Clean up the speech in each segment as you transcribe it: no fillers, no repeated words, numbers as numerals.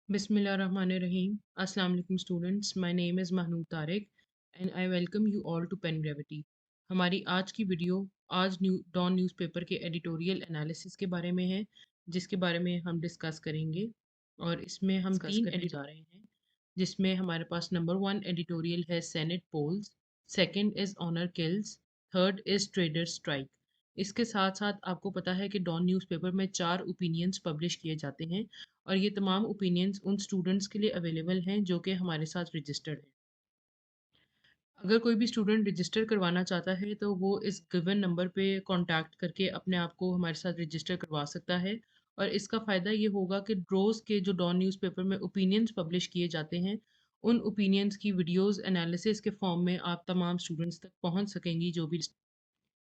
Bismillahirrahmanirrahim. Assalamu alaikum students. My name is Mahnood Tariq and I welcome you all to Pen Gravity. हमारी आज की video आज don newspaper के editorial analysis के बारे में है, जिसके बारे में हम डिस्कस करेंगे। और इसमें हम तीन एडिट जा रहे हैं, जिसमें हमारे पास नंबर 1 एडिटोरियल है senate polls, second is honour kills, third is trader strike. इसके साथ साथ आपको पता है कि डॉन न्यूज़पेपर में 4 ओपिनियंस पब्लिश किए जाते हैं और ये तमाम ओपिनियंस उन स्टूडेंट्स के लिए अवेलेबल हैं जो कि हमारे साथ रजिस्टर्ड हैं। अगर कोई भी स्टूडेंट रजिस्टर करवाना चाहता है तो वो इस गिवन नंबर पे कांटेक्ट करके अपने आप को हमारे साथ रजिस्टर करवा सकता है। और इसका फ़ायदा ये होगा कि रोज़ के जो डॉन न्यूज़पेपर में ओपिनियंस पब्लिश किए जाते हैं, उन ओपिनियंस की वीडियोस एनालिसिस के फॉर्म में आप तमाम स्टूडेंट्स तक पहुंच सकेंगी जो भी।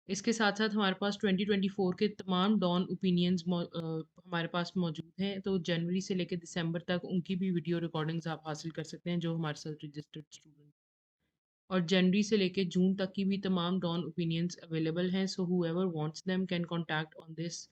इसके साथ साथ हमारे पास 2024 के तमाम डॉन ओपिनियंस हमारे पास मौजूद हैं, तो जनवरी से लेकर दिसंबर तक उनकी भी वीडियो रिकॉर्डिंग्स आप हासिल कर सकते हैं जो हमारे साथ रजिस्टर्ड स्टूडेंट। और जनवरी से लेकर जून तक की भी तमाम डॉन ओपिनियंस अवेलेबल हैं, सो whoever wants them can contact on this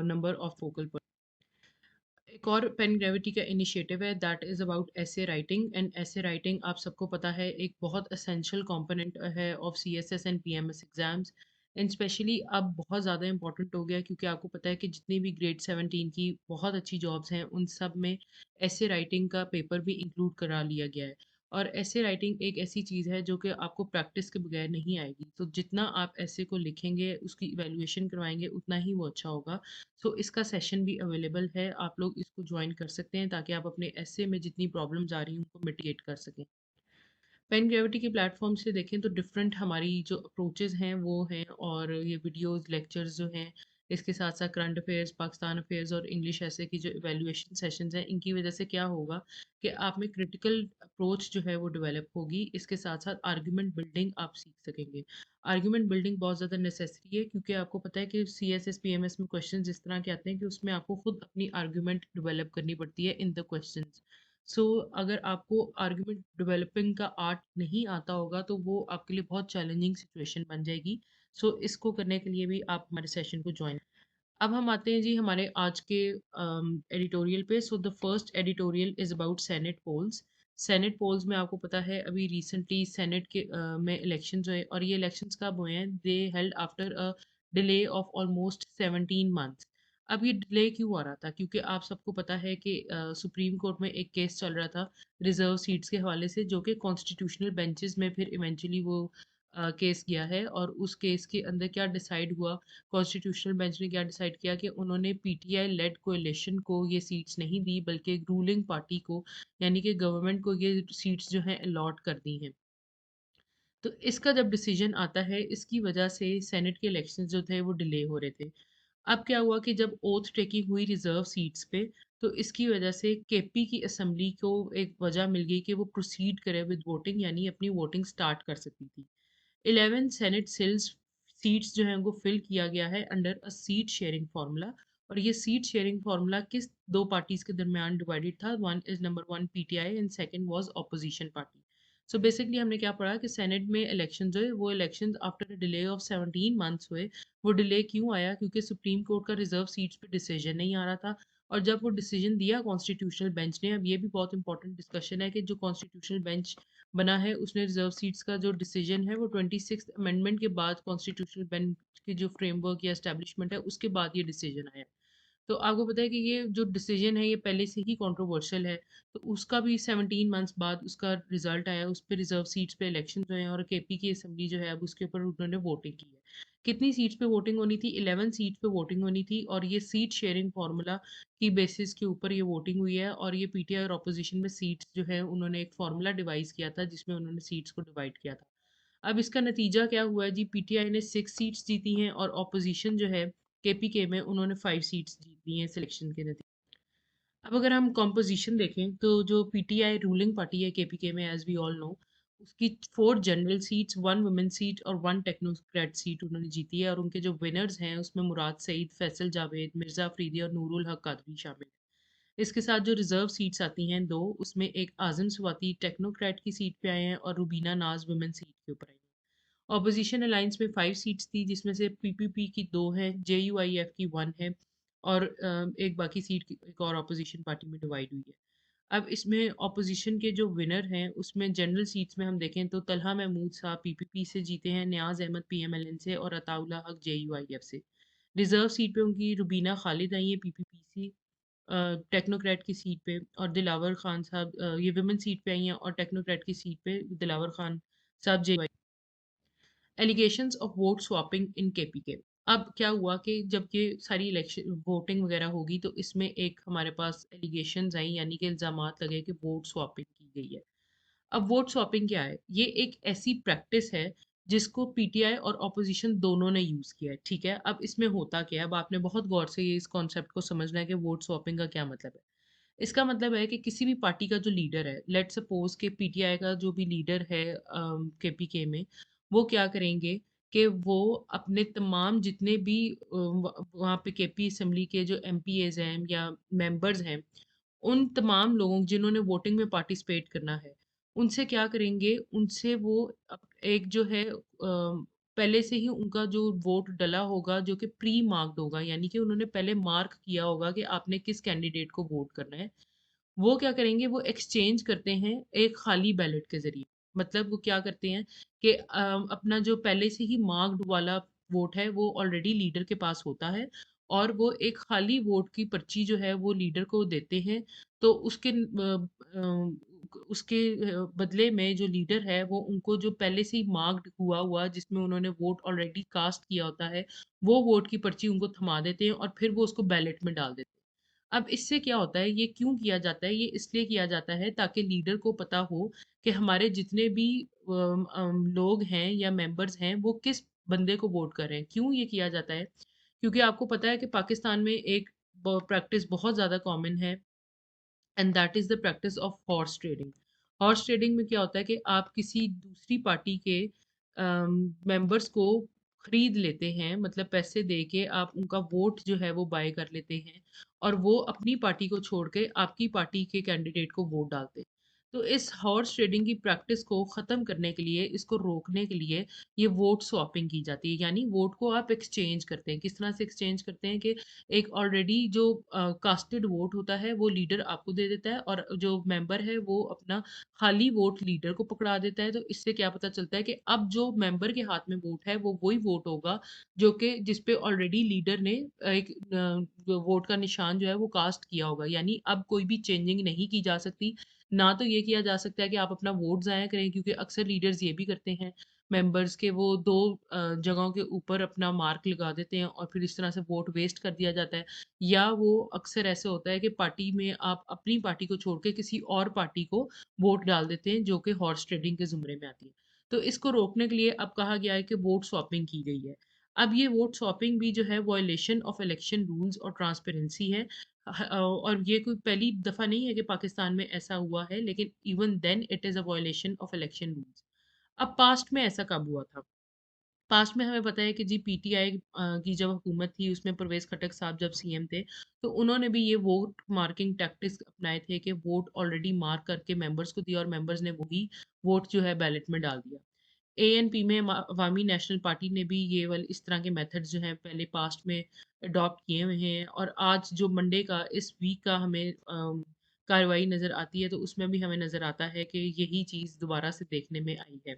number of focal point। एक और पेन ग्रेविटी का इनिशिएटिव है दैट इज़ अबाउट ऐसे राइटिंग। एंड ऐसे राइटिंग आप सबको पता है एक बहुत असेंशियल कंपोनेंट है of CSS and PMS exams. And specially अब बहुत ज़्यादा इंपॉर्टेंट हो गया क्योंकि आपको पता है कि जितनी भी ग्रेड 17 की बहुत अच्छी जॉब्स हैं उन सब में ऐसे राइटिंग का पेपर भी इंक्लूड करा लिया गया है। और ऐसे राइटिंग एक ऐसी चीज़ है जो कि आपको प्रैक्टिस के बगैर नहीं आएगी, तो जितना आप ऐसे को लिखेंगे उसकी इवेल्युएशन करवाएंगे उतना ही वो अच्छा होगा। सो इसका सेशन भी अवेलेबल है, आप लोग इसको ज्वाइन कर सकते हैं ताकि आप अपने ऐसे में जितनी प्रॉब्लम्स आ रही हैं उनको मिटिगेट कर सकें। पेन ग्रेविटी के प्लेटफॉर्म से देखें तो डिफरेंट हमारी जो अप्रोचेज़ हैं वो हैं, और ये वीडियोस लेक्चर्स जो हैं, इसके साथ साथ करंट अफेयर्स, पाकिस्तान अफेयर्स और इंग्लिश ऐसे की जो इवेल्युएशन सेशंस हैं, इनकी वजह से क्या होगा कि आप में क्रिटिकल अप्रोच जो है वो डेवलप होगी। इसके साथ साथ आर्ग्यूमेंट बिल्डिंग आप सीख सकेंगे। आर्ग्यूमेंट बिल्डिंग बहुत ज़्यादा नेसेसरी है क्योंकि आपको पता है कि C S S P M S में क्वेश्चन इस तरह के आते हैं कि उसमें आपको खुद अपनी आर्ग्यूमेंट डेवलप करनी पड़ती है इन द क्वेश्चन। सो अगर आपको आर्ग्यूमेंट डेवलपिंग का आर्ट नहीं आता होगा तो वो आपके लिए बहुत चैलेंजिंग सिचुएशन बन जाएगी। सो इसको करने के लिए भी आप हमारे सेशन को ज्वाइन। अब हम आते हैं जी हमारे आज के एडिटोरियल पे। So the first editorial is about senate polls. Senate polls में आपको पता है अभी रिसेंटली सेनेट के में इलेक्शंस हुए, और ये इलेक्शंस कब हुए हैं? दे held after a delay of almost 17 months. अब ये डिले क्यों आ रहा था? क्योंकि आप सबको पता है कि सुप्रीम कोर्ट में एक केस चल रहा था रिजर्व सीट्स के हवाले से, जो कि कॉन्स्टिट्यूशनल बेंचेस में फिर इवेंचुअली वो केस गया है। और उस केस के अंदर क्या डिसाइड हुआ, कॉन्स्टिट्यूशनल बेंच ने क्या डिसाइड किया कि उन्होंने पीटीआई लेड कोalition को ये सीट्स नहीं दी बल्कि रूलिंग पार्टी को, यानी कि गवर्नमेंट को ये सीट्स जो हैं अलॉट कर दी हैं। तो इसका जब डिसीजन आता है, इसकी वजह से सेनेट के इलेक्शन जो थे वो डिले हो रहे थे। अब क्या हुआ कि जब ओथ टेकिंग हुई रिजर्व सीट्स पे, तो इसकी वजह से केपी की असेंबली को एक वजह मिल गई कि वो प्रोसीड करे विद वोटिंग, यानी अपनी वोटिंग स्टार्ट कर सकती थी। 11 सेनेट सिल्स सीट्स जो हैं उनको फिल किया गया है under a seat sharing formula. और ये सीट शेयरिंग फार्मूला किस दो पार्टीज के दरमियान डिवाइडेड था? One is number 1 PTI and second was opposition party. So basically हमने क्या पढ़ा कि सेनेट में इलेक्शन जो है वो election after a delay of 17 months हुए। वो डिले क्यों आया? क्योंकि सुप्रीम कोर्ट का रिजर्व सीट्स पे डिसीजन नहीं आ रहा था। और जब वो डिसीजन दिया कॉन्स्टिट्यूशनल बेंच ने, अब ये भी बहुत इंपॉर्टेंट डिस्कशन है कि जो कॉन्स्टिट्यूशनल बेंच बना है उसने रिजर्व सीट्स का जो डिसीजन है वो 26th अमेंडमेंट के बाद, कॉन्स्टिट्यूशनल बेंच के जो फ्रेमवर्क या एस्टेब्लिशमेंट है उसके बाद ये डिसीजन आया। तो आपको पता है कि ये जो डिसीजन है ये पहले से ही कंट्रोवर्शियल है, तो उसका भी 17 मंथ्स बाद उसका रिजल्ट आया, उस पे रिजर्व सीट्स पे इलेक्शन जो है और केपी की असेंबली जो है अब उसके ऊपर उन्होंने वोटिंग की है। कितनी सीट्स पे वोटिंग होनी थी? 11 सीट्स पे वोटिंग होनी थी, और ये सीट शेयरिंग फार्मूला की बेसिस के ऊपर ये वोटिंग हुई है। और ये पीटीआई और अपोजिशन में सीट्स जो है उन्होंने एक फार्मूला डिवाइस किया था जिसमें उन्होंने सीट्स को डिवाइड किया था। अब इसका नतीजा क्या हुआ है जी? पीटीआई ने 6 सीट्स जीती हैं और ऑपोजिशन जो है केपीके में उन्होंने 5 सीट्स जीत ली हैं सिलेक्शन के नतीजे। अब अगर हम कॉम्पोजिशन देखें तो जो पीटीआई रूलिंग पार्टी है केपीके में, एज वी ऑल नो, उसकी 4 जनरल सीट्स, 1 वुमेन सीट और 1 टेक्नोक्रेट सीट उन्होंने जीती है। और उनके जो विनर्स हैं उसमें मुराद सईद, फैसल जावेद, मिर्ज़ा अफरीदी और नूरुल हक कादरी शामिल हैं। इसके साथ जो रिजर्व सीट्स आती हैं दो, उसमें एक आजम स्वाति टेक्नोक्रेट की सीट पे आए हैं और रुबीना नाज वुमेन सीट के ऊपर आई हैं। ऑपोजिशन अलायंस में 5 सीट्स थी जिसमें से पीपीपी की 2 हैं, जेयूआईएफ की 1 है, और एक बाकी सीट एक और ऑपोजिशन पार्टी में डिवाइड हुई है। अब इसमें ऑपोजिशन के जो विनर हैं उसमें जनरल सीट्स में हम देखें तो तलहा महमूद साहब पीपीपी से जीते हैं, नियाज अहमद पीएमएलएन से और अताउल्ला हक जेयूआईएफ से। रिजर्व सीट पे उनकी रुबीना खालिद आई है पीपीपी से टेक्नोक्रेट की सीट पे, और दिलावर खान साहब ये विमेन सीट पे आई हैं, और टेक्नोक्रेट की सीट पे दिलावर खान साहब JUI. Allegations of vote swapping in KPK. अब क्या हुआ कि जब ये सारी इलेक्शन वोटिंग वगैरह होगी तो इसमें एक हमारे पास एलिगेशंस आई, यानी कि इल्ज़ामात लगे कि वोट स्वैपिंग की गई है। अब वोट स्वैपिंग क्या है? ये एक ऐसी प्रैक्टिस है जिसको पीटीआई और ऑपोजिशन दोनों ने यूज़ किया है, ठीक है? अब इसमें होता क्या है? अब आपने बहुत गौर से ये इस कॉन्सेप्ट को समझना है कि वोट स्वैपिंग का क्या मतलब है। इसका मतलब है कि किसी भी पार्टी का जो लीडर है, लेट्स सपोज कि पीटीआई का जो भी लीडर है केपीके में, वो क्या करेंगे कि वो अपने तमाम जितने भी वहाँ पे केपी असेंबली के जो एमपीएज हैं या मेंबर्स हैं, उन तमाम लोगों जिन्होंने वोटिंग में पार्टिसिपेट करना है, उनसे क्या करेंगे, उनसे वो एक जो है पहले से ही उनका जो वोट डला होगा जो कि प्री मार्क्ड होगा, यानी कि उन्होंने पहले मार्क किया होगा कि आपने किस कैंडिडेट को वोट करना है। वो क्या करेंगे, वो एक्सचेंज करते हैं एक खाली बैलेट के ज़रिए। मतलब वो क्या करते हैं कि अपना जो पहले से ही मार्क्ड वाला वोट है, वो ऑलरेडी लीडर के पास होता है, और वो एक खाली वोट की पर्ची जो है, वो लीडर को देते हैं। तो बदले में जो लीडर है, वो उनको जो पहले से ही मार्क्ड हुआ, जिसमें उन्होंने वोट ऑलरेडी कास्ट किया होता है, वो वोट की पर्ची उनको थमा देते हैं और फिर वो उसको बैलेट में डाल देते हैं। अब इससे क्या होता है, ये क्यों किया जाता है? ये इसलिए किया जाता है ताकि लीडर को पता हो कि हमारे जितने भी लोग हैं या मेंबर्स हैं, वो किस बंदे को वोट कर रहे हैं। क्यों ये किया जाता है? क्योंकि आपको पता है कि पाकिस्तान में एक प्रैक्टिस बहुत ज़्यादा कॉमन है, and that is the practice of horse trading. Horse trading में क्या होता है कि आप किसी दूसरी पार्टी के मेंबर्स को खरीद लेते हैं, मतलब पैसे दे के आप उनका वोट जो है वो बाय कर लेते हैं, और वो अपनी पार्टी को छोड़ के आपकी पार्टी के कैंडिडेट को वोट डालते हैं। तो इस हॉर्स ट्रेडिंग की प्रैक्टिस को ख़त्म करने के लिए, इसको रोकने के लिए ये वोट स्वैपिंग की जाती है, यानी वोट को आप एक्सचेंज करते हैं। किस तरह से एक्सचेंज करते हैं कि एक ऑलरेडी जो कास्टेड वोट होता है वो लीडर आपको दे देता है, और जो मेंबर है वो अपना खाली वोट लीडर को पकड़ा देता है। तो इससे क्या पता चलता है कि अब जो मेंबर के हाथ में वोट है वो वही वोट होगा जो कि जिस पे ऑलरेडी लीडर ने एक वोट का निशान जो है वो कास्ट किया होगा, यानी अब कोई भी चेंजिंग नहीं की जा सकती। ना तो ये किया जा सकता है कि आप अपना वोट ज़ाया करें, क्योंकि अक्सर लीडर्स ये भी करते हैं मेंबर्स के, वो 2 जगहों के ऊपर अपना मार्क लगा देते हैं और फिर इस तरह से वोट वेस्ट कर दिया जाता है। या वो अक्सर ऐसे होता है कि पार्टी में आप अपनी पार्टी को छोड़ के किसी और पार्टी को वोट डाल देते हैं, जो कि हॉर्स ट्रेडिंग के ज़ुमरे में आती है। तो इसको रोकने के लिए अब कहा गया है कि वोट स्वैपिंग की गई है। अब ये वोट स्वैपिंग भी जो है वायलेशन ऑफ इलेक्शन रूल्स और ट्रांसपेरेंसी है। और ये कोई पहली दफ़ा नहीं है कि पाकिस्तान में ऐसा हुआ है, लेकिन even then it is a violation of election rules. अब पास्ट में ऐसा कब हुआ था? पास्ट में हमें पता है कि जी पीटीआई की जब हुकूमत थी, उसमें परवेज़ खटक साहब जब सीएम थे, तो उन्होंने भी ये वोट मार्किंग टैक्टिक्स अपनाए थे कि वोट ऑलरेडी मार्क करके मेंबर्स को दिया और मेंबर्स ने वही वोट जो है बैलेट में डाल दिया। एएनपी में अवामी नेशनल पार्टी ने भी ये वाले इस तरह के मेथड्स जो हैं पहले पास्ट में अडॉप्ट किए हुए हैं, और आज जो मंडे का इस वीक का हमें कार्रवाई नज़र आती है, तो उसमें भी हमें नज़र आता है कि यही चीज़ दोबारा से देखने में आई है।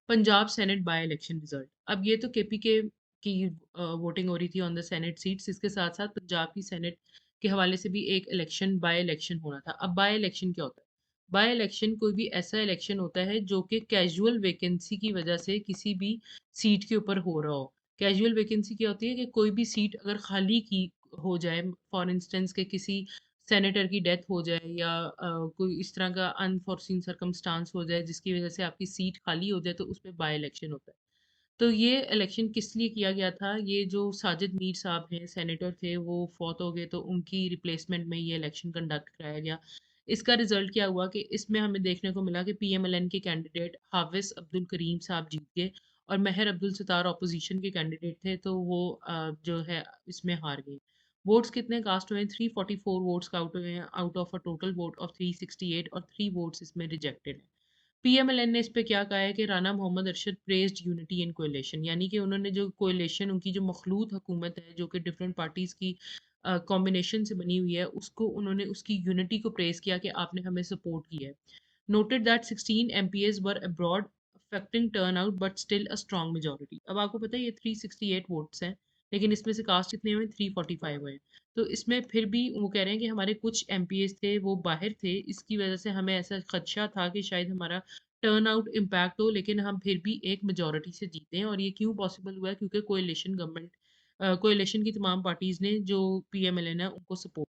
Punjab senate by election result. अब ये तो केपीके की वोटिंग हो रही थी ऑन द सेनेट सीट्स, इसके साथ साथ पंजाब की सेनेट के हवाले से भी एक इलेक्शन बाय इलेक्शन होना था। अब बाय इलेक्शन क्या होता है? बाय इलेक्शन कोई भी ऐसा इलेक्शन होता है जो कि कैजुअल वैकेंसी की वजह से किसी भी सीट के ऊपर हो रहा हो। कैजुअल वैकेंसी क्या होती है कि कोई भी सीट अगर खाली की हो जाए, फॉर इंस्टेंस के किसी सेनेटर की डेथ हो जाए, या कोई इस तरह का अनफॉर्सीन सर्कमस्टांस हो जाए जिसकी वजह से आपकी सीट खाली हो जाए, तो उसमें बाय इलेक्शन होता है। तो ये इलेक्शन किस लिए किया गया था? ये जो साजिद मीर साहब हैं, सेनेटर थे, वो फौत हो गए, तो उनकी रिप्लेसमेंट में ये इलेक्शन कंडक्ट कराया गया। इसका रिजल्ट क्या हुआ कि इसमें हमें देखने को मिला कि पीएमएलएन के कैंडिडेट हाफिज अब्दुल करीम साहब जीत गए, और मेहर अब्दुल सत्तार अपोजिशन के कैंडिडेट थे, तो वो जो है इसमें हार गए। वोट्स कितने कास्ट हुए हैं? 344 वोट्स काउंट हुए हैं out of a total vote of 368, और 3 वोट्स इसमें रिजेक्टेड हैं। पीएमएलएन ने इस पे क्या कहा है कि Rana Mohammad Arshad praised unity in coalition, यानी कि उन्होंने जो कोएलिशन, उनकी जो मखलूत हुकूमत है जो कि डिफरेंट पार्टीज़ की कॉम्बिनेशन से बनी हुई है, उसको उन्होंने उसकी यूनिटी को प्रेज़ किया कि आपने हमें सपोर्ट किया है। Noted that 16 MPS were abroad affecting turnout but still a strong majority. अब आपको पता है ये 368 वोट्स हैं, लेकिन इसमें से कास्ट कितने हुए? 345 हुए हैं। तो इसमें फिर भी वो कह रहे हैं कि हमारे कुछ एमपीएस थे वो बाहर थे, इसकी वजह से हमें ऐसा खदशा था कि शायद हमारा टर्नआउट इम्पैक्ट हो, लेकिन हम फिर भी एक मेजॉरिटी से जीते हैं। और ये क्यों पॉसिबल हुआ है? क्योंकि कोएलिशन गवर्नमेंट, कोएलिशन की तमाम पार्टीज ने जो पीएमएलएन है उनको सपोर्ट।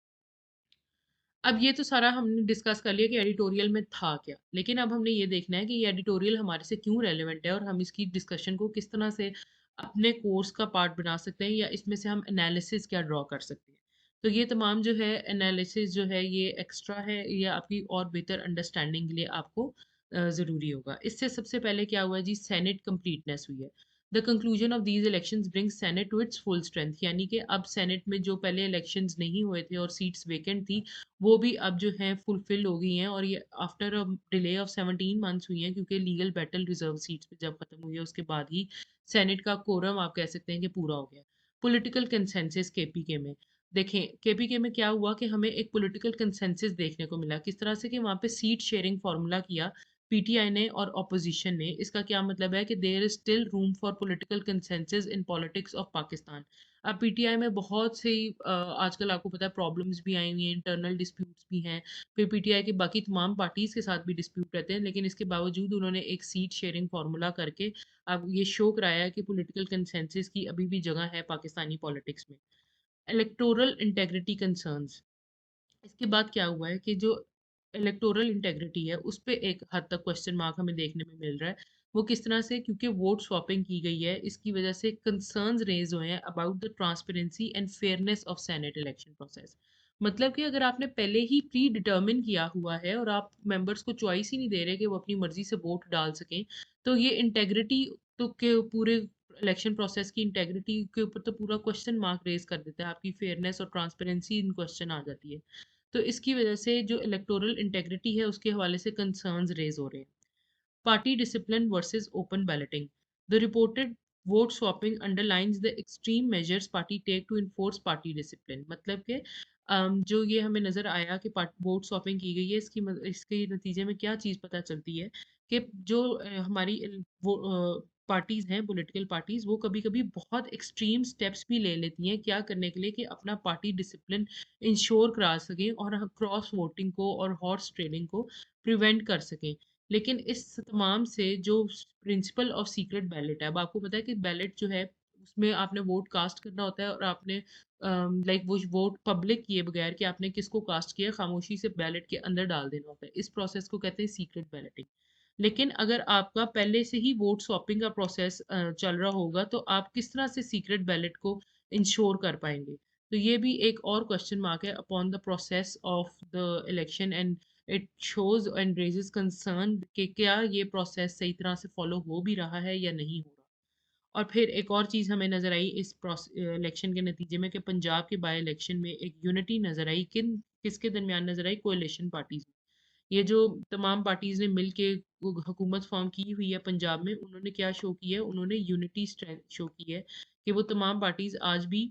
अब ये तो सारा हमने डिस्कस कर लिया कि एडिटोरियल में था क्या, लेकिन अब हमने ये देखना है कि ये एडिटोरियल हमारे से क्यों रेलेवेंट है और हम इसकी डिस्कशन को किस तरह से अपने कोर्स का पार्ट बना सकते हैं या इसमें से हम एनालिसिस क्या ड्रॉ कर सकते हैं। तो ये तमाम जो है एनालिसिस जो है ये एक्स्ट्रा है, ये आपकी और बेहतर अंडरस्टैंडिंग के लिए आपको ज़रूरी होगा। इससे सबसे पहले क्या हुआ जी, सेनेट कंप्लीटनेस हुई है। The conclusion of these elections brings senate to its full strength, यानी कि अब सेनेट में जो पहले इलेक्शंस नहीं हुए थे और सीट्स वेकेंट थी, वो भी अब जो है फुलफिल हो गई हैं। और ये after a delay of 17 months हुई हैं, क्योंकि लीगल बैटल रिजर्व सीट्स पे जब खत्म हुई है उसके बाद ही सेनेट का कोरम आप कह सकते हैं कि पूरा हो गया। पॉलिटिकल कंसेंसस केपीके में, देखें केपीके में क्या हुआ कि हमें एक पॉलिटिकल कंसेंसस देखने को मिला, किस तरह से कि वहाँ पे सीट शेयरिंग फार्मूला किया पीटीआई ने और ऑपोजिशन ने। इसका क्या मतलब है कि there is still room for political consensus in politics of Pakistan. अब पीटीआई में बहुत सी आजकल आपको पता है प्रॉब्लम्स भी आई हुई हैं, इंटरनल डिस्प्यूट्स भी हैं, फिर पीटीआई की बाकी तमाम पार्टीज के साथ भी डिस्प्यूट रहते हैं, लेकिन इसके बावजूद उन्होंने एक सीट शेयरिंग फार्मूला करके अब ये शो कराया है कि पॉलिटिकल कंसेंसस की अभी भी जगह है पाकिस्तानी पॉलिटिक्स में। इलेक्टोरल इंटेग्रिटी कंसर्न्स, इसके बाद क्या हुआ है कि जो इलेक्टोरल इंटेग्रिटी है उस पे एक हद तक क्वेश्चन मार्क हमें देखने में मिल रहा है। वो किस तरह से? क्योंकि वोट स्वैपिंग की गई है, इसकी वजह से कंसर्न्स रेज हुए हैं about the transparency and fairness of senate election process. मतलब कि अगर आपने पहले ही प्री डिटर्मिन किया हुआ है और आप मेंबर्स को चॉइस ही नहीं दे रहे कि वो अपनी मर्जी से वोट डाल सकें, तो ये इंटेग्रिटी तो के पूरे इलेक्शन प्रोसेस की इंटेग्रिटी के ऊपर तो पूरा क्वेश्चन मार्क रेज कर देता है, आपकी फेयरनेस और ट्रांसपेरेंसी इन क्वेश्चन आ जाती है। तो इसकी वजह से जो इलेक्टोरल इंटेग्रिटी है उसके हवाले से कंसर्न्स रेज हो रहे हैं। Party discipline versus open balloting. The reported vote swapping underlines the extreme measures party take to enforce party discipline. मतलब कि जो ये हमें नज़र आया कि वोट स्वैपिंग की गई है, इसके नतीजे में क्या चीज़ पता चलती है कि जो हमारी पार्टीज़ हैं, पॉलिटिकल पार्टीज़, वो कभी-कभी बहुत एक्सट्रीम स्टेप्स भी ले लेती हैं, क्या करने के लिए कि अपना पार्टी डिसिप्लिन इंश्योर करा सकें और क्रॉस वोटिंग को और हॉर्स ट्रेडिंग को प्रिवेंट कर सकें। लेकिन इस तमाम से जो प्रिंसिपल ऑफ सीक्रेट बैलेट है, अब आपको पता है कि बैलेट जो है उसमें आपने वोट कास्ट करना होता है और आपने लाइक वो वोट पब्लिक किए बगैर कि आपने किसको कास्ट किया, खामोशी से बैलेट के अंदर डाल देना होता है। इस प्रोसेस को कहते हैं सीक्रेट बैलेटिंग। लेकिन अगर आपका पहले से ही वोट स्वैपिंग का प्रोसेस चल रहा होगा तो आप किस तरह से सीक्रेट बैलेट को इंश्योर कर पाएंगे? तो ये भी एक और क्वेश्चन मार्क है upon the process of the election, and it shows and raises concern कि क्या ये प्रोसेस सही तरह से फॉलो हो भी रहा है या नहीं हो रहा। और फिर एक और चीज़ हमें नज़र आई इस इलेक्शन के नतीजे में कि पंजाब के बाई इलेक्शन में एक यूनिटी नज़र आई, किसके दरमियान नज़र आई? कोalition पार्टीज में। ये जो तमाम पार्टीज ने मिल के हुकूमत फॉर्म की हुई है पंजाब में, उन्होंने क्या शो किया है? उन्होंने यूनिटी स्ट्रेंथ शो की है कि वो तमाम पार्टीज आज भी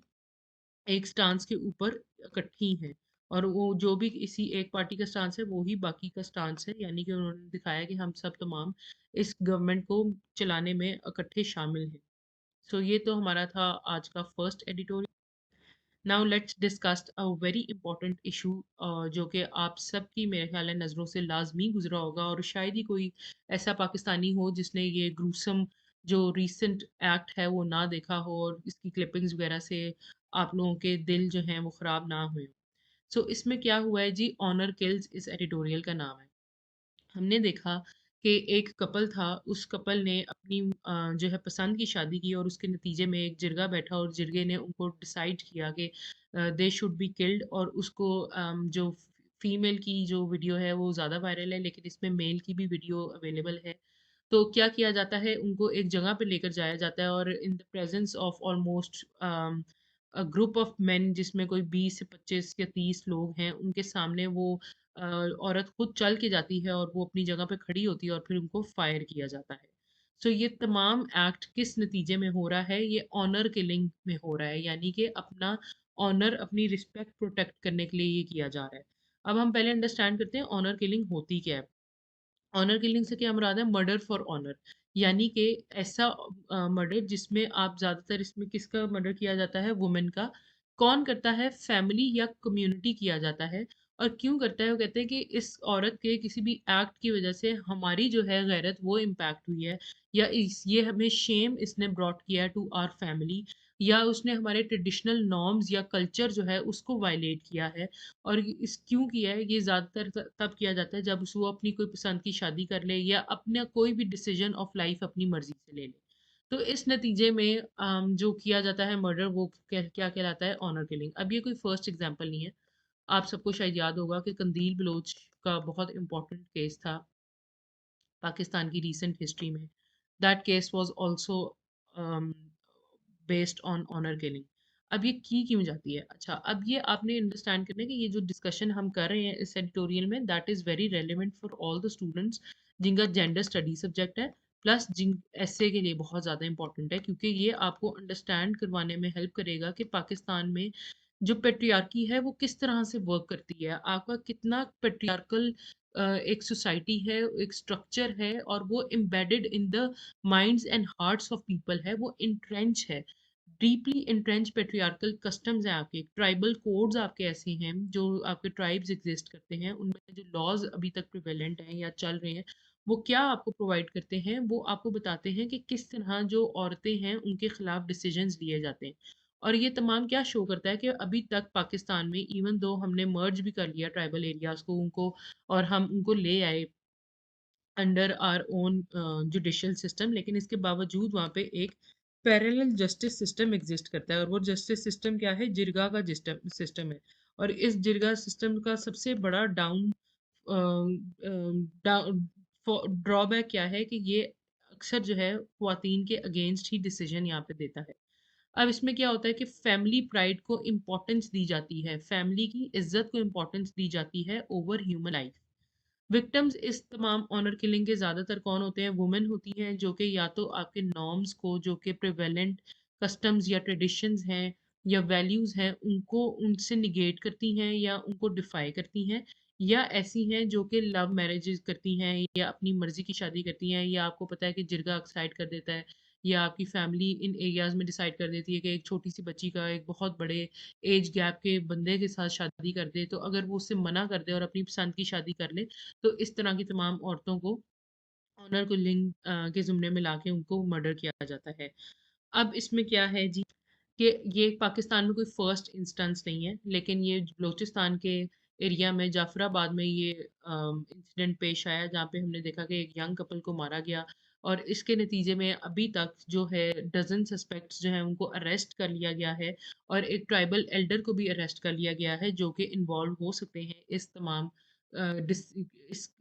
एक स्टांस के ऊपर इकट्ठी हैं। और वो जो भी इसी एक पार्टी का स्टांस है वो ही बाकी का स्टांस है, यानी कि उन्होंने दिखाया कि हम सब तमाम इस गवर्नमेंट को चलाने में इकट्ठे शामिल हैं। सो ये तो हमारा था आज का first editorial. Now let's discuss a very important issue जो कि आप सबकी मेरे ख्याल है नज़रों से लाजमी गुजरा होगा और शायद ही कोई ऐसा पाकिस्तानी हो जिसने ये ग्रूसम जो रीसेंट एक्ट है वो ना देखा हो और इसकी क्लिपिंग्स वगैरह से आप लोगों के दिल जो हैं वो ख़राब ना हुए। सो इसमें क्या हुआ है जी, ऑनर किल्स इस एडिटोरियल का नाम है। हमने देखा कि एक कपल था, उस कपल ने अपनी जो है पसंद की शादी की और उसके नतीजे में एक जिरगा बैठा और जिरगे ने उनको डिसाइड किया कि दे शुड बी किल्ड। और उसको जो फीमेल की जो वीडियो है वो ज़्यादा वायरल है, लेकिन इसमें मेल की भी वीडियो अवेलेबल है। तो क्या किया जाता है, उनको एक जगह पे लेकर जाया जाता है और in the presence of almost group of main, जिसमें कोई 20 से 25 या 30 लोग हैं, उनके सामने वो औरत खुद चल के जाती है और वो अपनी जगह पे खड़ी होती है और फिर उनको फायर किया जाता है। सो ये तमाम एक्ट किस नतीजे में हो रहा है? ये ऑनर किलिंग में हो रहा है, यानी कि अपना ऑनर, अपनी रिस्पेक्ट प्रोटेक्ट करने के लिए ये किया जा रहा है। अब हम पहले अंडरस्टैंड करते हैं ऑनर किलिंग होती क्या है। ऑनर किलिंग से क्या मुराद है? मर्डर फॉर ऑनर, यानी कि ऐसा मर्डर जिसमें आप ज़्यादातर, इसमें किसका मर्डर किया जाता है? वुमेन का। कौन करता है? फैमिली या कम्युनिटी किया जाता है। और क्यों करता है? वो कहते हैं कि इस औरत के किसी भी एक्ट की वजह से हमारी जो है गैरत वो इम्पैक्ट हुई है, या इस ये हमें शेम इसने ब्रॉट किया है टू आवर फैमिली, या उसने हमारे ट्रेडिशनल नॉर्म्स या कल्चर जो है उसको वायलेट किया है। और इस क्यों किया है? ये ज़्यादातर तब किया जाता है जब वो अपनी कोई पसंद की शादी कर ले, या अपना कोई भी डिसीजन ऑफ लाइफ अपनी मर्जी से ले ले। तो इस नतीजे में जो किया जाता है मर्डर, वो क्या कहलाता है? Honour killing. अब ये कोई फर्स्ट एग्जाम्पल नहीं है। आप सबको शायद याद होगा कि कंदील बलोच का बहुत इंपॉर्टेंट केस था पाकिस्तान की रीसेंट हिस्ट्री में। That case was also based on honour killing. अब ये की क्यों जाती है? अच्छा, अब ये आपने अंडरस्टैंड करना है कि ये जो डिस्कशन हम कर रहे हैं इस एडिटोरियल में, that is very relevant for all the students जिनका जेंडर स्टडी सब्जेक्ट है, प्लस जिन एसए के लिए बहुत ज़्यादा इंपॉर्टेंट है, क्योंकि ये आपको अंडरस्टैंड करवाने में हेल्प करेगा कि पाकिस्तान में जो पेट्रियार्की है वो किस तरह से वर्क करती है, आपका कितना पेट्रियार्कल एक सोसाइटी है, एक स्ट्रक्चर है, और वो embedded in the minds and hearts of people है, वो इंट्रेंच है। डीपली इंट्रेंच पेट्रियार्कल कस्टम्स हैं आपके, ट्राइबल कोड्स आपके ऐसे हैं जो आपके ट्राइब्स एग्जिस्ट करते हैं, उनमें जो लॉज अभी तक प्रिवेलेंट हैं या चल रहे हैं, वो क्या आपको प्रोवाइड करते हैं? वो आपको बताते हैं कि किस तरह जो औरतें हैं उनके खिलाफ डिसीजंस लिए जाते हैं। और ये तमाम क्या शो करता है कि अभी तक पाकिस्तान में, इवन दो हमने मर्ज भी कर लिया ट्राइबल एरियाज को, उनको, और हम उनको ले आए under our own judicial system, लेकिन इसके बावजूद वहाँ पे एक पैरेलल जस्टिस सिस्टम एग्जिस्ट करता है। और वो जस्टिस सिस्टम क्या है? जिरगा का सिस्टम है। और इस जिरगा सिस्टम का सबसे बड़ा ड्रॉबैक क्या है कि ये अक्सर जो है ख्वातीन के अगेंस्ट ही डिसीजन यहाँ पे देता है। अब इसमें क्या होता है कि फैमिली प्राइड को इम्पोर्टेंस दी जाती है, फैमिली की इज्जत को इम्पोर्टेंस दी जाती है ओवर ह्यूमन लाइफ। विक्टिम्स इस तमाम ऑनर किलिंग के ज़्यादातर कौन होते हैं? वुमेन होती हैं, जो कि या तो आपके नॉर्म्स को, जो कि प्रिवेलेंट कस्टम्स या ट्रेडिशंस हैं या वैल्यूज़ हैं, उनको उनसे निगेट करती हैं या उनको डिफाई करती हैं, या ऐसी हैं जो कि लव मैरिजेस करती हैं या अपनी मर्जी की शादी करती हैं, या आपको पता है कि जिरगा एक्साइड कर देता है, या आपकी फैमिली इन एरियाज में डिसाइड कर देती है कि एक छोटी सी बच्ची का एक बहुत बड़े एज गैप के बंदे के साथ शादी कर दे, तो अगर वो उससे मना कर दे और अपनी पसंद की शादी कर ले, तो इस तरह की तमाम औरतों को ऑनर किलिंग के ज़ुमरे में लाके उनको मर्डर किया जाता है। अब इसमें क्या है जी, कि ये पाकिस्तान में कोई फर्स्ट इंस्टेंस नहीं है, लेकिन ये बलूचिस्तान के एरिया में जाफराबाद में ये इंसिडेंट पेश आया, जहाँ पे हमने देखा कि एक यंग कपल को मारा गया, और इसके नतीजे में अभी तक जो है डजन सस्पेक्ट्स जो हैं उनको अरेस्ट कर लिया गया है, और एक ट्राइबल एल्डर को भी अरेस्ट कर लिया गया है जो कि इन्वॉल्व हो सकते हैं इस तमाम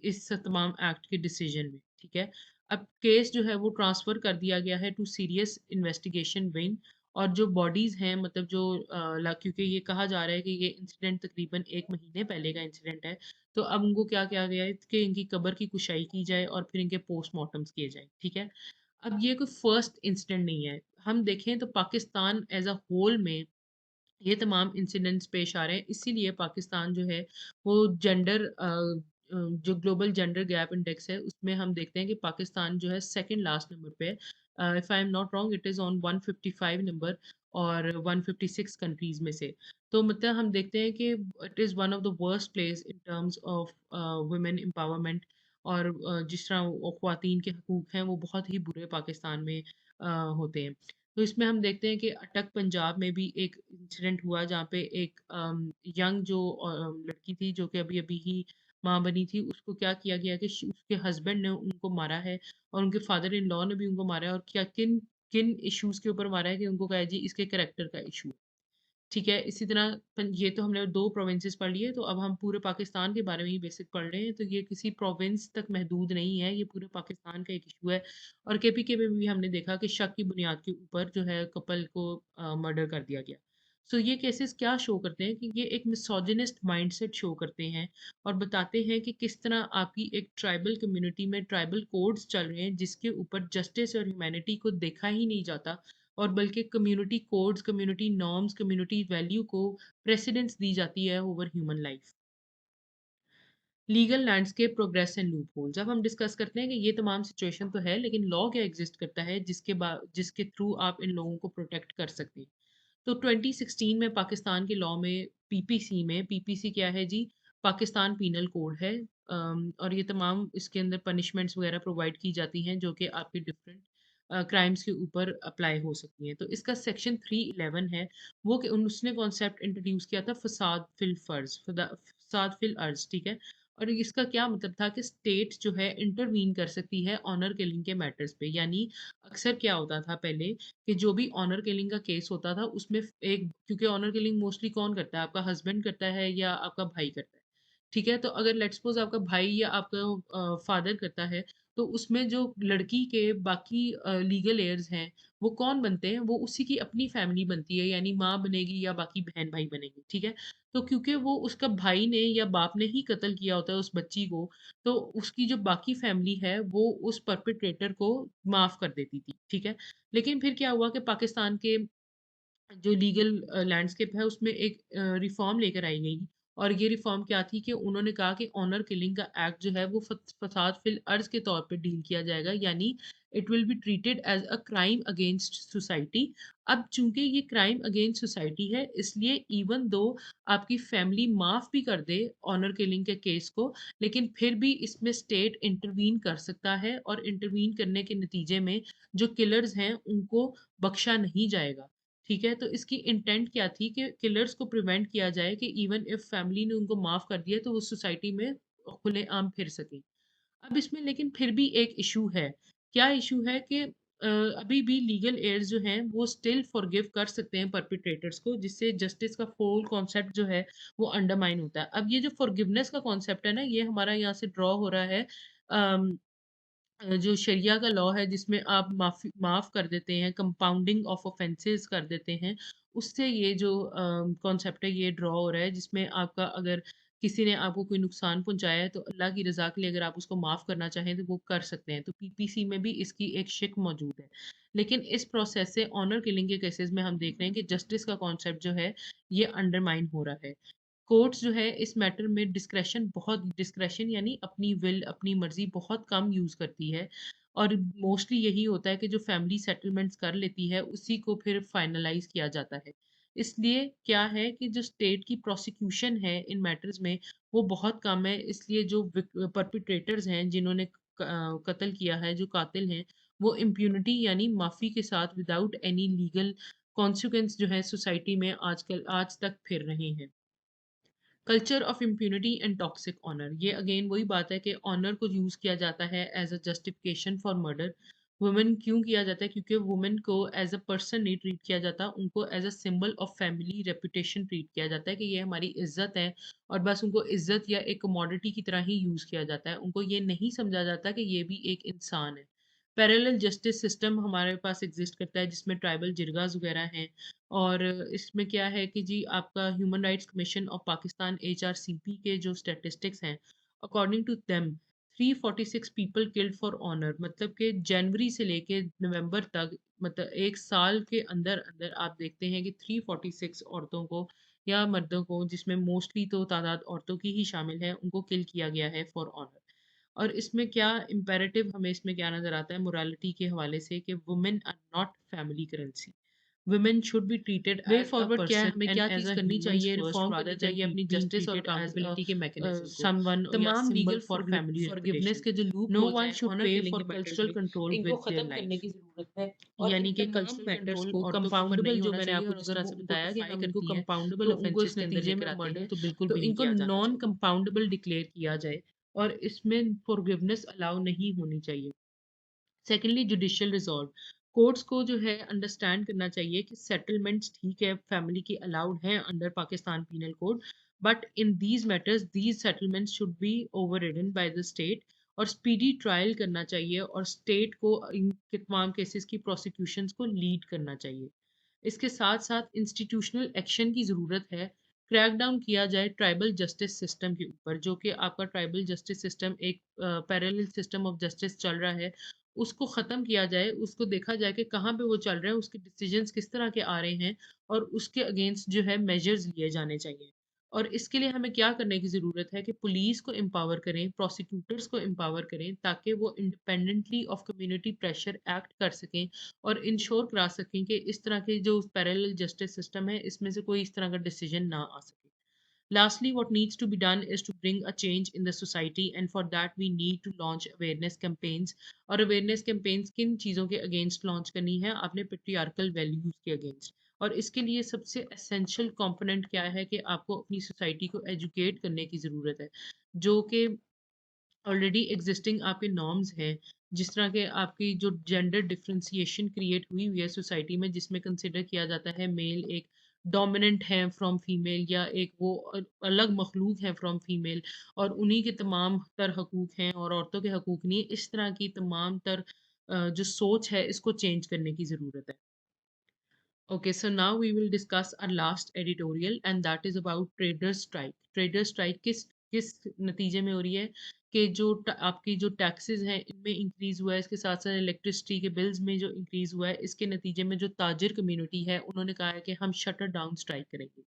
इस तमाम एक्ट के डिसीजन में। ठीक है, अब केस जो है वो ट्रांसफ़र कर दिया गया है टू सीरियस इन्वेस्टिगेशन विंग। और जो बॉडीज़ हैं, मतलब जो क्योंकि ये कहा जा रहा है कि ये इंसिडेंट तकरीबन 1 महीने पहले का इंसिडेंट है, तो अब उनको क्या किया गया है कि इनकी कब्र की कुशाई की जाए और फिर इनके पोस्टमार्टम्स किए जाएँ, ठीक है? अब ये कोई फर्स्ट इंसिडेंट नहीं है। हम देखें तो पाकिस्तान एज़ अ होल में ये तमाम इंसिडेंट्स पेश आ रहे हैं, इसीलिए पाकिस्तान जो है वो जो ग्लोबल जेंडर गैप इंडेक्स है उसमें हम देखते हैं कि पाकिस्तान जो है सेकंड लास्ट नंबर पे है। If I am not wrong, it is on 155 number और 156 कंट्रीज में से। तो मतलब हम देखते हैं कि it is one of the worst place in terms of women empowerment. और जिस तरह ख्वातीन के हकूक़ हैं वो बहुत ही बुरे पाकिस्तान में होते हैं। तो इसमें हम देखते हैं कि अटक पंजाब में भी एक इंसिडेंट हुआ जहाँ पे एक यंग जो लड़की थी जो कि अभी-अभी ही माँ बनी थी, उसको क्या किया गया कि उसके हस्बैंड ने उनको मारा है, और उनके फादर इन लॉ ने भी उनको मारा है, और क्या किन किन इश्यूज़ के ऊपर मारा है कि उनको कहा है जी इसके कैरेक्टर का इशू है। ठीक है, इसी तरह ये तो हमने 2 प्रोविंसेस पढ़ लिए, तो अब हम पूरे पाकिस्तान के बारे में ही बेसिक पढ़ रहे हैं। तो ये किसी प्रोविंस तक महदूद नहीं है, ये पूरे पाकिस्तान का एक इशू है। और केपीके में भी हमने देखा कि शक की बुनियाद के ऊपर जो है कपल को मर्डर कर दिया गया। सो ये केसेस क्या शो करते हैं कि ये एक मिसोजिनिस्ट माइंडसेट शो करते हैं, और बताते हैं कि किस तरह आपकी एक ट्राइबल कम्युनिटी में ट्राइबल कोड्स चल रहे हैं जिसके ऊपर जस्टिस और ह्यूमैनिटी को देखा ही नहीं जाता, और बल्कि community codes, community norms, community value को प्रेसिडेंस दी जाती है over human life. Legal landscape, progress and loop hole. जब हम डिस्कस करते हैं कि ये तमाम सिचुएशन तो है, लेकिन लॉ क्या एग्जिस्ट करता है जिसके थ्रू आप इन लोगों को प्रोटेक्ट कर सकते हैं। तो 2016 में पाकिस्तान के लॉ में पीपीसी क्या है जी? पाकिस्तान पीनल कोड है। और ये तमाम इसके अंदर पनिशमेंट्स वगैरह प्रोवाइड की जाती हैं जो कि आपके डिफरेंट क्राइम्स के ऊपर अप्लाई हो सकती हैं। तो इसका सेक्शन 311 है, वो कि उसने कॉन्सेप्ट इंट्रोड्यूस किया था फसाद फिल अर्ज, ठीक है। और इसका क्या मतलब था कि स्टेट जो है इंटरवीन कर सकती है ऑनर किलिंग के मैटर्स पे। यानी अक्सर क्या होता था पहले कि जो भी ऑनर किलिंग का केस होता था उसमें एक, क्योंकि ऑनर किलिंग मोस्टली कौन करता है? आपका हस्बैंड करता है या आपका भाई करता है, ठीक है। तो अगर लेट्स सपोज आपका भाई या आपका फादर करता है, तो उसमें जो लड़की के बाकी लीगल एयर्स हैं वो कौन बनते हैं? वो उसी की अपनी फैमिली बनती है, यानी माँ बनेगी या बाकी बहन भाई बनेंगे, ठीक है। तो क्योंकि वो उसका भाई ने या बाप ने ही कत्ल किया होता है उस बच्ची को, तो उसकी जो बाकी फैमिली है वो उस परपेट्रेटर को माफ कर देती थी, ठीक है। लेकिन फिर क्या हुआ कि पाकिस्तान के जो लीगल लैंडस्केप है उसमें एक रिफॉर्म लेकर आई गई। और ये रिफॉर्म क्या थी कि उन्होंने कहा कि ऑनर किलिंग का एक्ट जो है वो फसाद फिल अर्ज के तौर पे डील किया जाएगा, यानी it will be treated as a crime against society. अब चूंकि ये क्राइम अगेंस्ट सोसाइटी है, इसलिए इवन दो आपकी फैमिली माफ भी कर दे ऑनर किलिंग के केस को, लेकिन फिर भी इसमें स्टेट इंटरवीन कर सकता है, और इंटरवीन करने के नतीजे में जो किलर्स हैं उनको बख्शा नहीं जाएगा, ठीक है। तो इसकी इंटेंट क्या थी कि किलर्स को प्रिवेंट किया जाए कि इवन इफ फैमिली ने उनको माफ कर दिया तो वो सोसाइटी में खुलेआम फिर सके। अब इसमें लेकिन फिर भी एक इशू है। क्या इशू है कि अभी भी लीगल एयर्स जो हैं वो स्टिल फॉरगिव कर सकते हैं परपिट्रेटर्स को, जिससे जस्टिस का होल कॉन्सेप्ट जो है वो अंडरमाइन होता है। अब ये जो फॉरगिवनेस का कॉन्सेप्ट है ना, ये हमारा यहाँ से ड्रॉ हो रहा है जो शरिया का लॉ है, जिसमें आप माफ कर देते हैं, कंपाउंडिंग ऑफ ऑफेंसेस कर देते हैं, उससे ये जो कॉन्सेप्ट है ये ड्रॉ हो रहा है, जिसमें आपका अगर किसी ने आपको कोई नुकसान पहुंचाया है तो अल्लाह की रजा के लिए अगर आप उसको माफ करना चाहें तो वो कर सकते हैं। तो पीपीसी में भी इसकी एक शिक मौजूद है। लेकिन इस प्रोसेस से ऑनर किलिंग के केसेस में हम देख रहे हैं कि जस्टिस का कॉन्सेप्ट जो है ये अंडरमाइन हो रहा है। कोर्ट्स जो है इस मैटर में डिस्क्रेशन यानी अपनी विल, अपनी मर्जी बहुत कम यूज करती है। और मोस्टली यही होता है कि जो फैमिली सेटलमेंट्स कर लेती है उसी को फिर फाइनलाइज किया जाता है। इसलिए क्या है कि जो स्टेट की प्रोसिक्यूशन है इन मैटर्स में वो बहुत कम है। इसलिए जो परपिट्रेटर्स हैं जिन्होंने कत्ल किया है, जो कातिल हैं, वो इम्प्यूनिटी यानी माफी के साथ विदाउट एनी लीगल कॉन्सिक्वेंस जो है सोसाइटी में आज तक फिर रहे हैं। Culture of impunity and toxic honour, ये अगेन वही बात है कि ऑनर को यूज किया जाता है as a justification for murder. Women क्यों किया जाता है? क्योंकि वुमेन को एज अ पर्सन नहीं ट्रीट किया जाता, उनको as a symbol of family reputation treat किया जाता है कि ये हमारी इज्जत है। और बस उनको इज्जत या एक कमोडिटी की तरह ही यूज किया जाता है, उनको ये नहीं समझा जाता कि ये भी एक इंसान है। पैरेलल जस्टिस सिस्टम हमारे पास एग्जिस्ट करता है जिसमें ट्राइबल जिरगास वगैरह हैं। और इसमें क्या है कि जी आपका human rights commission of Pakistan HRCP के जो स्टैटिस्टिक्स हैं, according to them 346 people killed for honour, मतलब कि जनवरी से लेके नवंबर तक, मतलब एक साल के अंदर अंदर आप देखते हैं कि 346 औरतों को या मर्दों को, जिसमें मोस्टली तो तादाद औरतों की ही शामिल है, उनको किल किया गया है फॉर ऑनर। और इसमें क्या इम्पेरेटिव हमें इसमें क्या नज़र आता है मोरालिटी के हवाले से कि women are not family currency. Women should be treated way forward क्या है, हमें क्या चीज़ करनी चाहिए, रिफॉर्म करनी चाहिए अपनी जस्टिस और अकाउंटेबिलिटी के मैकेनिज्म को। समवन तमाम लीगल फॉर फैमिली फॉरगिवनेस के जो loop no one should pay for cultural control इनको खत्म करने की जरूरत है। और यानी कि कल्चरल मैटर्स को कंपाउंडेबल, जो मैंने आपको जिस तरह से बताया कि हम इनको कंपाउंडेबल ऑफेंसेस के अंदर लेकर आते हैं, तो बिल्कुल भी इनको नॉन कंपाउंडेबल डिक्लेयर किया जाए और इसमें फॉरगिवनेस अलाउ नहीं होनी चाहिए। सेकेंडली जुडिशियल रिजॉल्व, कोर्ट्स को जो है अंडरस्टैंड करना चाहिए कि सेटलमेंट्स ठीक है फैमिली की अलाउड हैं under Pakistan penal code, but in these matters these settlements should be overridden by the state. और स्पीडी ट्रायल करना चाहिए और स्टेट को इन तमाम केसेस की प्रोसिक्यूशंस को लीड करना चाहिए। इसके साथ साथ इंस्टीट्यूशनल एक्शन की ज़रूरत है। क्रैकडाउन किया जाए ट्राइबल जस्टिस सिस्टम के ऊपर, जो कि आपका ट्राइबल जस्टिस सिस्टम एक पैरेलल सिस्टम ऑफ जस्टिस चल रहा है, उसको ख़त्म किया जाए, उसको देखा जाए कि कहाँ पे वो चल रहा है, उसके डिसीजंस किस तरह के आ रहे हैं और उसके अगेंस्ट जो है मेजर्स लिए जाने चाहिए। और इसके लिए हमें क्या करने की ज़रूरत है कि पुलिस को एम्पावर करें, प्रोसिक्यूटर्स को एम्पावर करें ताकि वो independently of community pressure act कर सकें और इंश्योर करा सकें कि इस तरह के जो पैरेलल जस्टिस सिस्टम है, इसमें से कोई इस तरह का डिसीजन ना आ सके। Lastly, what needs to be done is to bring a change in the society, and for that we need to launch awareness campaigns. और awareness campaigns किन चीज़ों के against launch करनी है? आपने patriarchal values के against। और इसके लिए सबसे essential component क्या है कि आपको अपनी society को educate करने की ज़रूरत है, जो कि ऑलरेडी एग्जिस्टिंग आपके नॉर्म्स हैं, जिस तरह के आपकी जो जेंडर डिफरेंशिएशन क्रिएट हुई हुई है सोसाइटी में, जिसमें कंसिडर किया जाता है मेल एक डोमिनेंट है फ्रॉम फीमेल या एक वो अलग मखलूक है फ्रॉम फीमेल और उन्हीं के तमाम तर हकूक हैं और औरतों के हकूक नहीं है। इस तरह की तमाम तर जो सोच है इसको चेंज करने की ज़रूरत है। Okay, so now we will discuss our last editorial and that is about traders strike. Traders strike किस नतीजे में हो रही है कि जो आपकी जो टैक्सेस हैं इनमें इंक्रीज हुआ है, इसके साथ साथ इलेक्ट्रिसिटी के बिल्स में जो इंक्रीज हुआ है, इसके नतीजे में जो ताजिर कम्युनिटी है उन्होंने कहा है कि हम शटर डाउन स्ट्राइक करेंगे।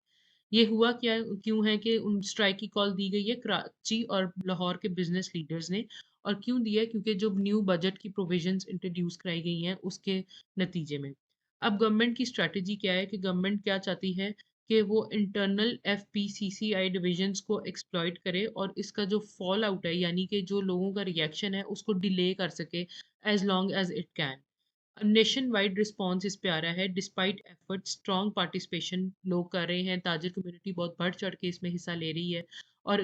ये हुआ क्या, क्यों है कि उन स्ट्राइक की कॉल दी गई है कराची और लाहौर के बिजनेस लीडर्स ने। और क्यों दिया है, क्योंकि जो न्यू बजट की प्रोविजंस इंट्रोड्यूस कराई गई हैं उसके नतीजे में। अब गवर्नमेंट की स्ट्रेटजी क्या है कि गवर्नमेंट क्या चाहती है कि वो इंटरनल एफपीसीसीआई डिविजन्स को एक्सप्लॉइट करे और इसका जो फॉल आउट है यानी कि जो लोगों का रिएक्शन है उसको डिले कर सके as long as it can. Nationwide response इस पे आ रहा है, डिस्पाइट एफर्ट स्ट्रॉन्ग पार्टिसिपेशन लोग कर रहे हैं, ताजिर कम्युनिटी बहुत बढ़ चढ़ के इसमें हिस्सा ले रही है और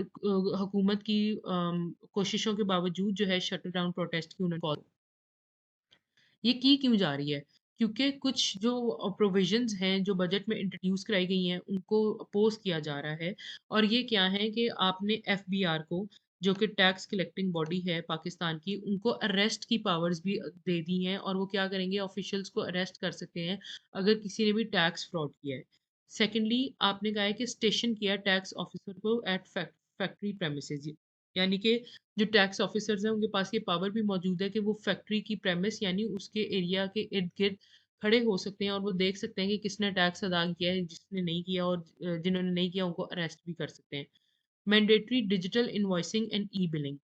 हुकूमत की कोशिशों के बावजूद जो है शटर डाउन प्रोटेस्ट की उन्होंने कॉल ये की क्यों जा रही है? क्योंकि कुछ जो प्रोविजंस हैं जो बजट में इंट्रोड्यूस कराई गई हैं उनको अपोज किया जा रहा है। और ये क्या है कि आपने एफबीआर को, जो कि टैक्स कलेक्टिंग बॉडी है पाकिस्तान की, उनको अरेस्ट की पावर्स भी दे दी हैं और वो क्या करेंगे, ऑफिशियल्स को अरेस्ट कर सकते हैं अगर किसी ने भी टैक्स फ्रॉड किया है। सेकेंडली आपने कहा है कि स्टेशन किया टैक्स ऑफिसर को एट फैक्ट्री प्रेमिसेस, यानी कि जो टैक्स ऑफिसर्स हैं उनके पास ये पावर भी मौजूद है कि वो फैक्ट्री की प्रेमिस यानी उसके एरिया के इर्द गिर्द खड़े हो सकते हैं और वो देख सकते हैं कि किसने टैक्स अदा किया है, जिसने नहीं किया, और जिन्होंने नहीं किया उनको अरेस्ट भी कर सकते हैं। Mandatory digital invoicing and E billing,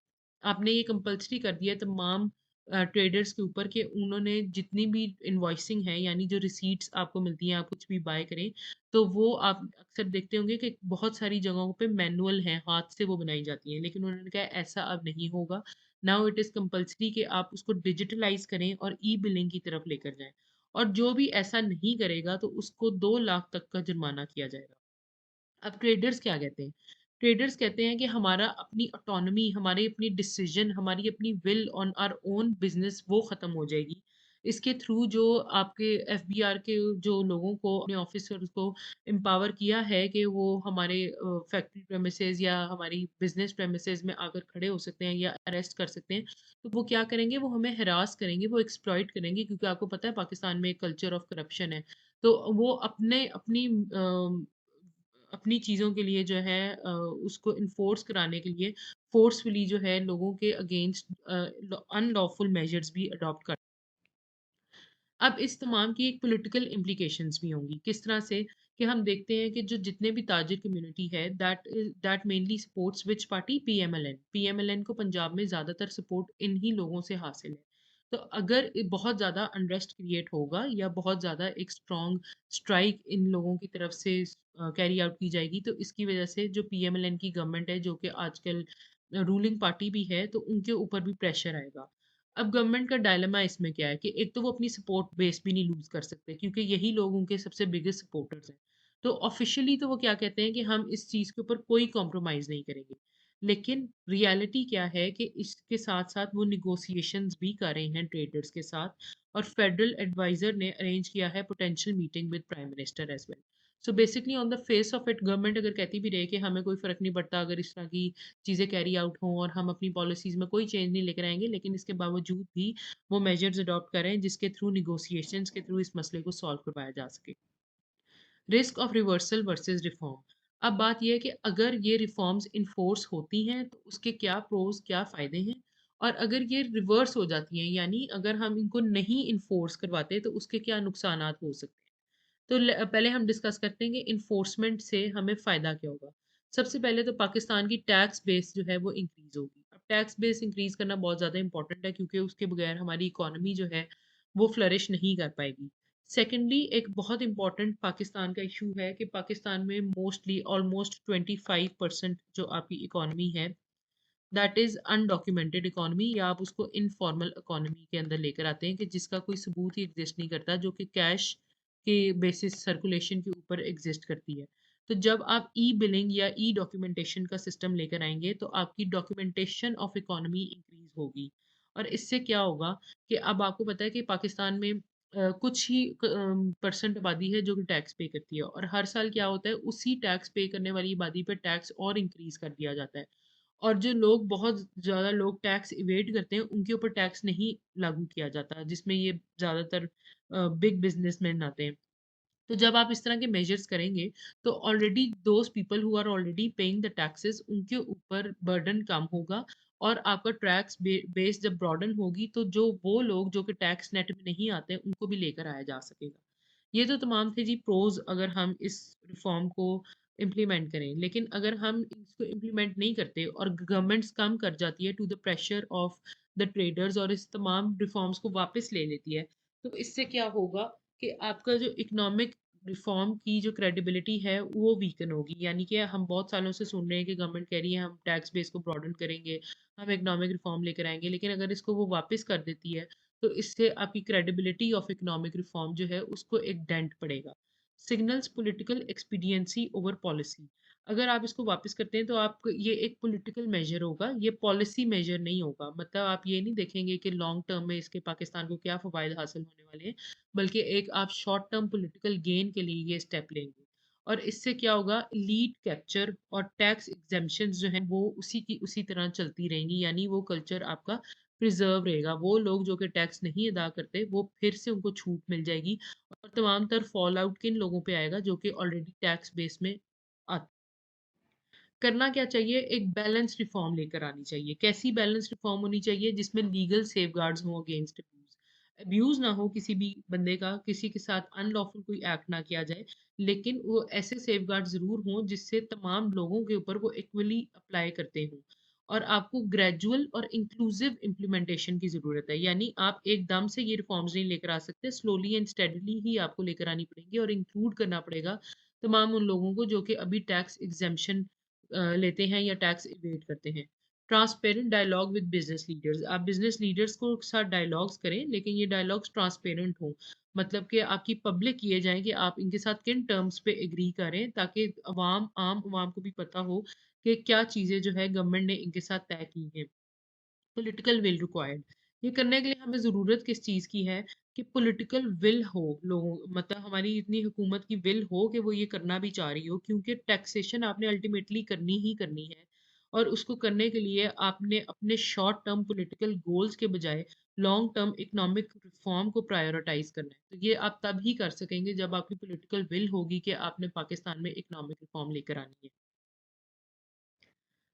आपने ये कंपलसरी कर दिया तमाम ट्रेडर्स के ऊपर कि उन्होंने जितनी भी इनवॉइसिंग है यानी जो रिसीट्स आपको मिलती हैं आप कुछ भी बाय करें, तो वो आप अक्सर देखते होंगे कि बहुत सारी जगहों पे मैनुअल हैं, हाथ से वो बनाई जाती हैं, लेकिन उन्होंने कहा ऐसा अब नहीं होगा। नाउ इट इज़ कंपलसरी कि आप उसको डिजिटलाइज करें और ई बिलिंग की तरफ लेकर जाएं, और जो भी ऐसा नहीं करेगा तो उसको 2 लाख तक का जुर्माना किया जाएगा। अब ट्रेडर्स क्या कहते हैं? ट्रेडर्स कहते हैं कि हमारा अपनी ऑटोनॉमी, हमारी अपनी डिसीजन, हमारी अपनी will on our own business वो ख़त्म हो जाएगी। इसके थ्रू जो आपके एफबीआर के जो लोगों को, अपने ऑफिसर्स को एम्पावर किया है कि वो हमारे फैक्ट्री प्रेमिसेस या हमारी बिज़नेस प्रेमिसेस में आकर खड़े हो सकते हैं या अरेस्ट कर सकते हैं। तो वो क्या करेंगे, वो हमें हरास करेंगे, वो एक्सप्लॉइट करेंगे, क्योंकि आपको पता है पाकिस्तान में एक कल्चर ऑफ करप्शन है। तो वो अपनी चीज़ों के लिए जो है उसको इन्फोर्स कराने के लिए फोर्सफुली जो है लोगों के अगेंस्ट अनलॉफुल मेजर्स भी अडॉप्ट कर। अब इस तमाम की एक पॉलिटिकल इम्प्लीकेशंस भी होंगी, किस तरह से कि हम देखते हैं कि जो जितने भी ताजिर कम्युनिटी है that mainly supports which party, PMLN. PMLN को पंजाब में ज़्यादातर सपोर्ट इन्हीं लोगों से हासिल है। तो अगर बहुत ज़्यादा अनरेस्ट क्रिएट होगा या बहुत ज़्यादा एक स्ट्रॉन्ग स्ट्राइक इन लोगों की तरफ से कैरी आउट की जाएगी, तो इसकी वजह से जो पीएमएलएन की गवर्नमेंट है, जो कि आजकल रूलिंग पार्टी भी है, तो उनके ऊपर भी प्रेशर आएगा। अब गवर्नमेंट का डायलेमा इसमें क्या है कि एक तो वो अपनी सपोर्ट बेस भी नहीं लूज़ कर सकते, क्योंकि यही लोग उनके सबसे बिगेस्ट सपोर्टर्स हैं। तो ऑफ़िशियली तो वो क्या कहते हैं कि हम इस चीज़ के ऊपर कोई कॉम्प्रोमाइज़ नहीं करेंगे। लेकिन रियलिटी क्या है कि इसके साथ-साथ वो नेगोशिएशंस भी कर रहे हैं ट्रेडर्स के साथ, और फेडरल एडवाइज़र ने अरेंज किया है potential meeting with prime minister as well. So basically on the face of it government अगर कहती भी रहे कि हमें कोई फ़र्क नहीं पड़ता अगर इस तरह की चीज़ें कैरी आउट हों और हम अपनी पॉलिसीज़ में कोई चेंज नहीं लेकर आएँगे, लेकिन इसके बावजूद भी वो मेजर्स अडॉप्ट करें जिसके थ्रू नेगोशिएशंस के थ्रू इस मसले को सॉल्व करवाया जा सके। Risk of reversal versus reform, अब बात यह है कि अगर ये रिफॉर्म्स इन्फोर्स होती हैं तो उसके क्या प्रोज क्या फ़ायदे हैं और अगर ये रिवर्स हो जाती हैं, यानी अगर हम इनको नहीं इन्फोर्स करवाते तो उसके क्या नुकसानात हो सकते हैं। तो पहले हम डिस्कस करते हैं कि इन्फोर्समेंट से हमें फ़ायदा क्या होगा। सबसे पहले तो पाकिस्तान की टैक्स बेस जो है वो इंक्रीज़ होगी। अब टैक्स बेस इंक्रीज़ करना बहुत ज़्यादा इंपॉर्टेंट है, क्योंकि उसके बगैर हमारी इकोनॉमी जो है वो फ्लरिश नहीं कर पाएगी। सेकेंडली, एक बहुत इंपॉर्टेंट पाकिस्तान का इशू है कि पाकिस्तान में मोस्टली ऑलमोस्ट 25% जो आपकी इकोनॉमी है, दैट इज़ अनडॉक्यूमेंटेड इकोनॉमी, या आप उसको इनफॉर्मल इकोनॉमी के अंदर लेकर आते हैं कि जिसका कोई सबूत ही एग्जिस्ट नहीं करता, जो कि कैश के बेसिस सर्कुलेशन के ऊपर एग्जिस्ट करती है। तो जब आप ई बिलिंग या ई डॉक्यूमेंटेशन का सिस्टम लेकर आएंगे तो आपकी डॉक्यूमेंटेशन ऑफ इकोनॉमी इंक्रीज होगी। और इससे क्या होगा कि अब आपको पता है कि पाकिस्तान में कुछ ही परसेंट आबादी है जो कि टैक्स पे करती है, और हर साल क्या होता है, उसी टैक्स पे करने वाली आबादी पर टैक्स और इंक्रीज कर दिया जाता है। और जो लोग, बहुत ज़्यादा लोग टैक्स इवेड करते हैं, उनके ऊपर टैक्स नहीं लागू किया जाता, जिसमें ये ज़्यादातर बिग बिजनेसमैन आते हैं। तो जब आप इस तरह के मेजर्स करेंगे तो already those people who are already paying the taxes, उनके ऊपर बर्डन कम होगा। और आपका टैक्स बेस जब ब्रॉडन होगी तो जो वो लोग जो कि टैक्स नेट में नहीं आते हैं, उनको भी लेकर आया जा सकेगा। ये तो तमाम थे जी प्रोज अगर हम इस रिफॉर्म को इम्प्लीमेंट करें। लेकिन अगर हम इसको इम्प्लीमेंट नहीं करते और गवर्नमेंट्स कम कर जाती है to the pressure of the traders और इस तमाम रिफॉर्म्स को वापस ले लेती है, तो इससे क्या होगा कि आपका जो इकोनॉमिक रिफॉर्म की जो क्रेडिबिलिटी है वो वीकन होगी। यानी कि हम बहुत सालों से सुन रहे हैं कि गवर्नमेंट कह रही है हम टैक्स बेस को ब्रॉडन करेंगे, हम इकोनॉमिक रिफॉर्म लेकर आएंगे, लेकिन अगर इसको वो वापस कर देती है तो इससे आपकी क्रेडिबिलिटी ऑफ इकोनॉमिक रिफॉर्म जो है उसको एक डेंट पड़ेगा। Signals political expediency over policy. अगर आप इसको वापस करते हैं तो आप, ये एक पॉलिटिकल मेजर होगा, ये पॉलिसी मेजर नहीं होगा। मतलब आप ये नहीं देखेंगे कि लॉन्ग टर्म में इसके पाकिस्तान को क्या फ़वाद हासिल होने वाले हैं, बल्कि एक आप शॉर्ट टर्म पॉलिटिकल गेन के लिए ये स्टेप लेंगे। और इससे क्या होगा, लीड कैप्चर और टैक्स एग्जेम्पशन जो हैं वो उसी की उसी तरह चलती रहेंगी, यानी वो कल्चर आपका प्रिजर्व रहेगा। वो लोग जो कि टैक्स नहीं अदा करते वो फिर से उनको छूट मिल जाएगी। और तमाम तर फॉल आउट किन लोगों पे आएगा, जो कि ऑलरेडी टैक्स बेस में आते। करना क्या चाहिए, एक बैलेंस रिफॉर्म लेकर आनी चाहिए। कैसी बैलेंस रिफॉर्म होनी चाहिए, जिसमें लीगल सेफगार्ड्स हों अगेंस्ट अब्यूज, अब्यूज ना हो किसी भी बंदे का, किसी के साथ अनलॉफुल कोई एक्ट ना किया जाए, लेकिन वो ऐसे सेफगार्ड जरूर हों जिससे तमाम लोगों के ऊपर वो इक्वली अप्लाई करते हों। और आपको ग्रेजुअल और इंक्लूसिव इम्प्लीमेंटेशन की ज़रूरत है, यानी आप एकदम से ये रिफॉर्म्स नहीं लेकर आ सकते, स्लोली एंड स्टेडली ही आपको लेकर आनी पड़ेगी और इंक्लूड करना पड़ेगा तमाम उन लोगों को जो कि अभी टैक्स एग्जेम्पशन लेते हैं या टैक्स इवेट करते हैं। Transparent dialogue with business leaders, आप बिजनेस लीडर्स को साथ डायलॉग्स करें, लेकिन ये डायलॉग्स ट्रांसपेरेंट हों। मतलब कि आपकी पब्लिक किए जाएं कि आप इनके साथ किन टर्म्स पे एग्री करें, ताकि आम अवाम को भी पता हो कि क्या चीज़ें जो है गवर्नमेंट ने इनके साथ तय की हैं। पॉलिटिकल विल रिक्वायर्ड, ये करने के लिए हमें ज़रूरत किस चीज़ की है, कि पॉलिटिकल विल हो लोगों, मतलब हमारी इतनी हुकूमत की विल हो कि वो ये करना भी चाह रही हो, क्योंकि टैक्सेशन आपने अल्टीमेटली करनी ही करनी है। और उसको करने के लिए आपने अपने शॉर्ट टर्म पॉलिटिकल गोल्स के बजाय लॉन्ग टर्म इकोनॉमिक रिफॉर्म को प्रायोरिटाइज करना है। तो ये आप तब ही कर सकेंगे जब आपकी पॉलिटिकल विल होगी कि आपने पाकिस्तान में इकोनॉमिक रिफॉर्म लेकर आनी है।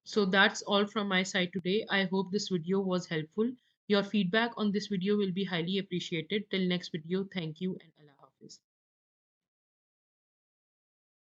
So that's all from my side today. I hope this video was helpful. Your feedback on this video will be highly appreciated. Till next video, thank you and Allah.